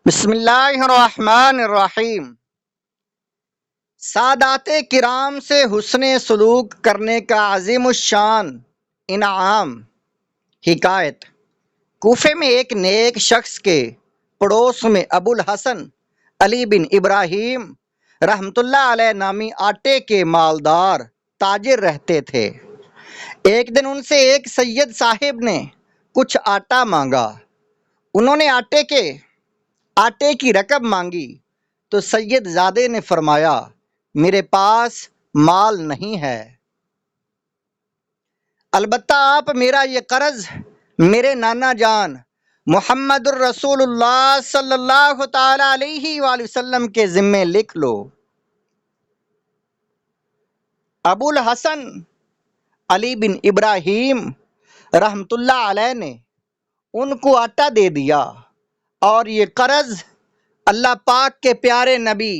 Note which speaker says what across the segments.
Speaker 1: بسم اللہ الرحمن الرحیم۔ سادات کرام سے حسن سلوک کرنے کا عظیم الشان انعام۔ حکایت: کوفے میں ایک نیک شخص کے پڑوس میں ابو الحسن علی بن ابراہیم رحمۃ اللہ علیہ نامی آٹے کے مالدار تاجر رہتے تھے۔ ایک دن ان سے ایک سید صاحب نے کچھ آٹا مانگا۔ انہوں نے آٹے کی رقم مانگی تو سید زادے نے فرمایا، میرے پاس مال نہیں ہے، البتہ آپ میرا یہ قرض میرے نانا جان محمد الرسول اللہ صلی اللہ تعالی علیہ وآلہ وسلم کے ذمے لکھ لو۔ ابو الحسن علی بن ابراہیم رحمۃ اللہ علیہ نے ان کو آٹا دے دیا اور یہ قرض اللہ پاک کے پیارے نبی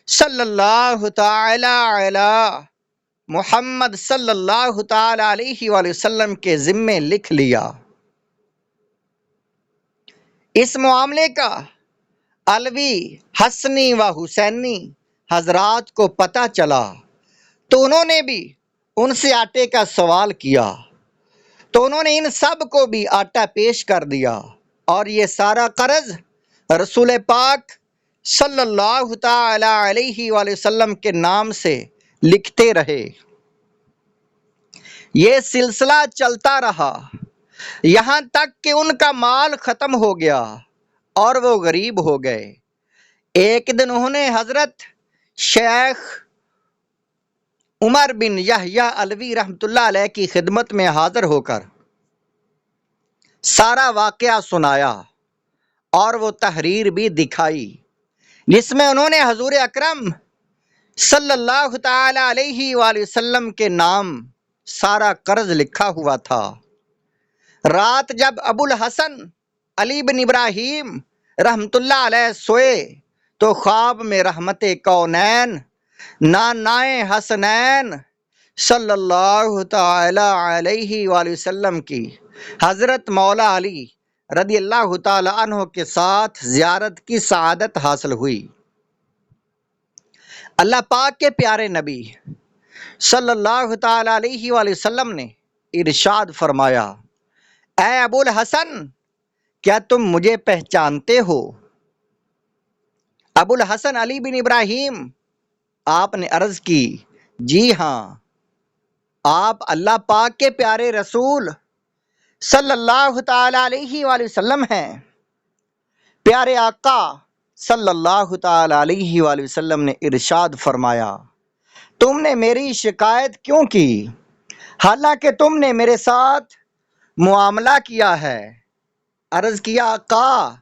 Speaker 1: صلی اللہ تعالی علی محمد صلی اللہ تعالی علیہ وآلہ وسلم کے ذمے لکھ لیا۔ اس معاملے کا علوی، حسنی و حسینی حضرات کو پتہ چلا تو انہوں نے بھی ان سے آٹے کا سوال کیا تو انہوں نے ان سب کو بھی آٹا پیش کر دیا اور یہ سارا قرض رسول پاک صلی اللہ تعالی علیہ وآلہ وسلم کے نام سے لکھتے رہے۔ یہ سلسلہ چلتا رہا یہاں تک کہ ان کا مال ختم ہو گیا اور وہ غریب ہو گئے۔ ایک دن انہوں نے حضرت شیخ عمر بن یحییٰ علوی رحمۃ اللہ علیہ کی خدمت میں حاضر ہو کر سارا واقعہ سنایا اور وہ تحریر بھی دکھائی جس میں انہوں نے حضور اکرم صلی اللہ تعالی علیہ وآلہ وسلم کے نام سارا قرض لکھا ہوا تھا۔ رات جب ابو الحسن علی بن ابراہیم رحمۃ اللہ علیہ سوئے تو خواب میں رحمت کونین نانائے حسنین صلی اللہ تعالی علیہ وآلہ وسلم کی حضرت مولا علی رضی اللہ تعالی عنہ کے ساتھ زیارت کی سعادت حاصل ہوئی۔ اللہ پاک کے پیارے نبی صلی اللہ تعالی علیہ وآلہ وسلم نے ارشاد فرمایا، اے ابو الحسن، کیا تم مجھے پہچانتے ہو؟ ابو الحسن علی بن ابراہیم آپ نے عرض کی، جی ہاں، آپ اللہ پاک کے پیارے رسول صلی اللہ تعالی علیہ وآلہ وسلم ہیں۔ پیارے آقا صلی اللہ تعالی علیہ وآلہ وسلم نے ارشاد فرمایا، تم نے میری شکایت کیوں کی حالانکہ تم نے میرے ساتھ معاملہ کیا ہے؟ عرض کیا، آقا،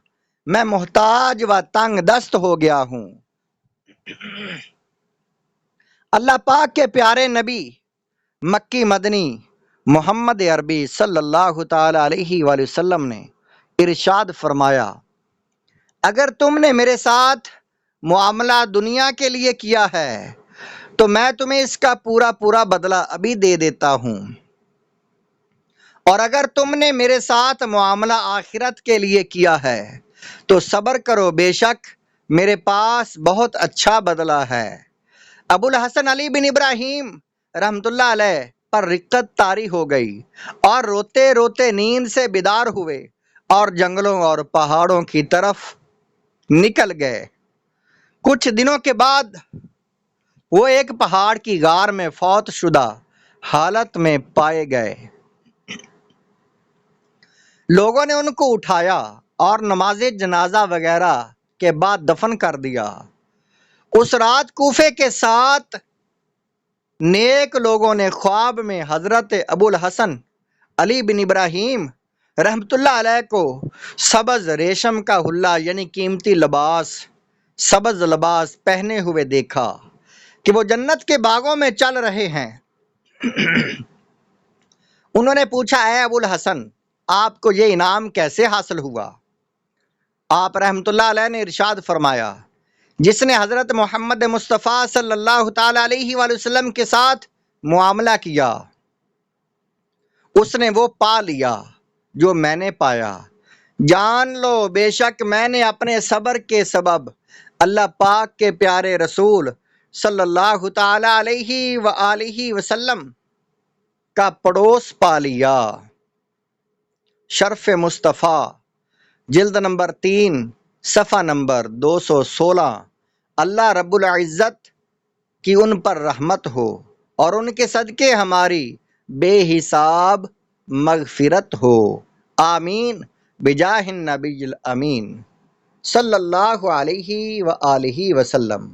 Speaker 1: میں محتاج و تنگ دست ہو گیا ہوں۔ اللہ پاک کے پیارے نبی مکی مدنی محمد عربی صلی اللہ تعالی علیہ وآلہ وسلم نے ارشاد فرمایا، اگر تم نے میرے ساتھ معاملہ دنیا کے لیے کیا ہے تو میں تمہیں اس کا پورا بدلہ ابھی دے دیتا ہوں، اور اگر تم نے میرے ساتھ معاملہ آخرت کے لیے کیا ہے تو صبر کرو، بے شک میرے پاس بہت اچھا بدلہ ہے۔ ابو الحسن علی بن ابراہیم رحمۃ اللہ علیہ پر رقت طاری ہو گئی اور روتے روتے نیند سے بیدار ہوئے اور جنگلوں اور پہاڑوں کی طرف نکل گئے۔ کچھ دنوں کے بعد وہ ایک پہاڑ کی غار میں فوت شدہ حالت میں پائے گئے۔ لوگوں نے ان کو اٹھایا اور نماز جنازہ وغیرہ کے بعد دفن کر دیا۔ اس رات کوفے کے 7 نیک لوگوں نے خواب میں حضرت ابو الحسن علی بن ابراہیم رحمۃ اللہ علیہ کو سبز ریشم کا حلہ یعنی قیمتی لباس، سبز لباس پہنے ہوئے دیکھا کہ وہ جنت کے باغوں میں چل رہے ہیں۔ انہوں نے پوچھا، اے ابو الحسن، آپ کو یہ انعام کیسے حاصل ہوا؟ آپ رحمۃ اللہ علیہ نے ارشاد فرمایا، جس نے حضرت محمد مصطفیٰ صلی اللہ تعالی علیہ وآلہ وسلم کے ساتھ معاملہ کیا اس نے وہ پا لیا جو میں نے پایا، جان لو بے شک میں نے اپنے صبر کے سبب اللہ پاک کے پیارے رسول صلی اللہ تعالی علیہ وآلہ وسلم کا پڑوس پا لیا۔ شرف مصطفیٰ، جلد نمبر 3، صفحہ نمبر 216۔ اللہ رب العزت کی ان پر رحمت ہو اور ان کے صدقے ہماری بے حساب مغفرت ہو، آمین بجاہ النبی الامین صلی اللہ علیہ وآلہ وسلم۔